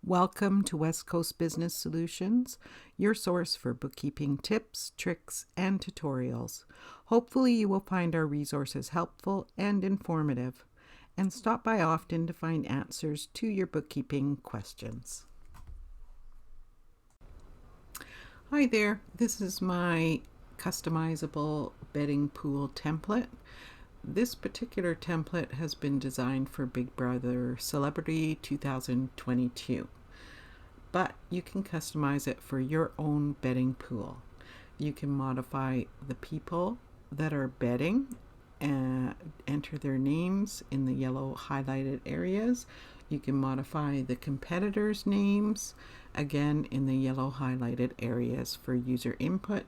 Welcome to West Coast Business Solutions, your source for bookkeeping tips, tricks, and tutorials. Hopefully you will find our resources helpful and informative, and stop by often to find answers to your bookkeeping questions. Hi there, this is my customizable bedding pool template. This particular template has been designed for Big Brother Celebrity 2022, but you can customize it for your own bedding pool. You can modify the people that are bedding and enter their names in the yellow highlighted areas. You can modify the competitors' names, again in the yellow highlighted areas for user input.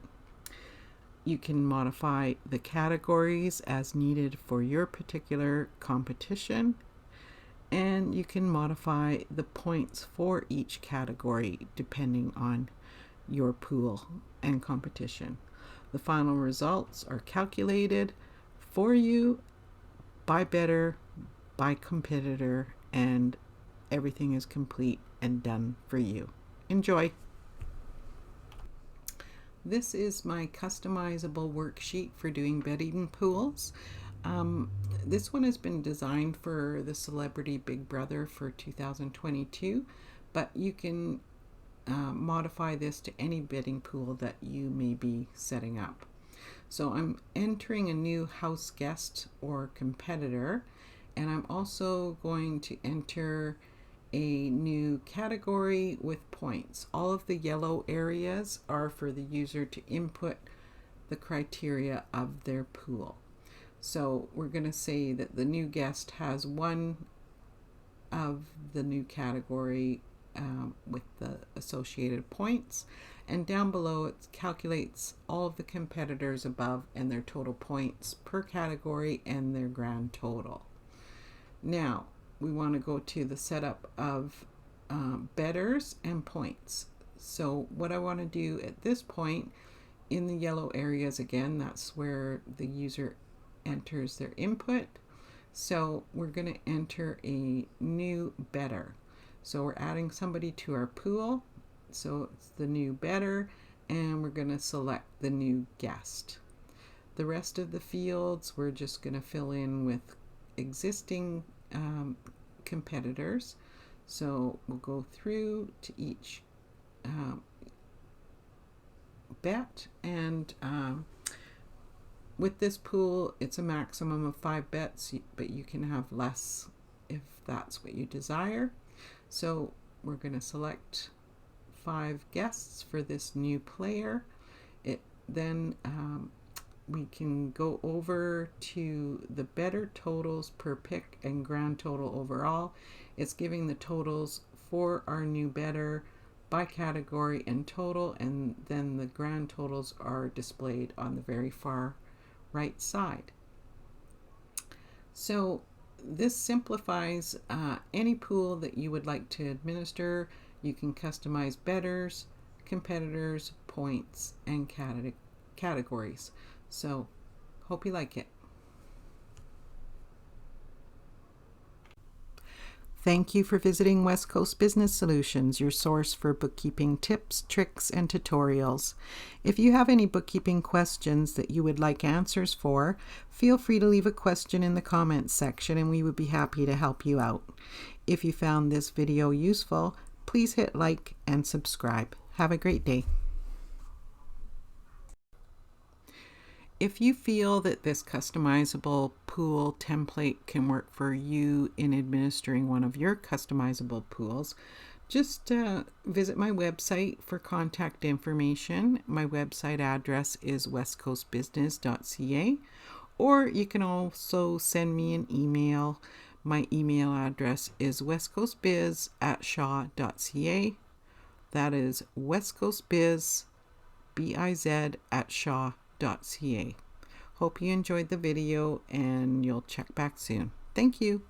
You can modify the categories as needed for your particular competition, and you can modify the points for each category depending on your pool and competition. The final results are calculated for you by bidder, by competitor, and everything is complete and done for you. Enjoy! This is my customizable worksheet for doing bedding pools. This one has been designed for the Celebrity Big Brother for 2022, but you can modify this to any bedding pool that you may be setting up. So I'm entering a new house guest or competitor, and I'm also going to enter a new category with points. All of the yellow areas are for the user to input the criteria of their pool. So we're going to say that the new guest has one of the new category with the associated points, and down below it calculates all of the competitors above and their total points per category and their grand total. Now we want to go to the setup of bedders and points. So what I want to do at this point in the yellow areas, again, that's where the user enters their input. So we're going to enter a new bedder. So we're adding somebody to our pool. So it's the new bedder, and we're going to select the new guest. The rest of the fields we're just going to fill in with existing competitors. So we'll go through to each bet, and with this pool it's a maximum of 5 bets, but you can have less if that's what you desire. So we're going to select 5 guests for this new player. Then we can go over to the better totals per pick and grand total overall. It's giving the totals for our new better by category and total, and then the grand totals are displayed on the very far right side. So this simplifies any pool that you would like to administer. You can customize betters, competitors, points, and categories. So hope you like it. Thank you for visiting West Coast Business Solutions, your source for bookkeeping tips, tricks, and tutorials. If you have any bookkeeping questions that you would like answers for, feel free to leave a question in the comments section and we would be happy to help you out. If you found this video useful, please hit like and subscribe. Have a great day. If you feel that this customizable pool template can work for you in administering one of your customizable pools, just visit my website for contact information. My website address is westcoastbusiness.ca, or you can also send me an email. My email address is westcoastbiz@shaw.ca. That is westcoastbiz, B-I-Z, @shaw.ca. Hope you enjoyed the video and you'll check back soon. Thank you.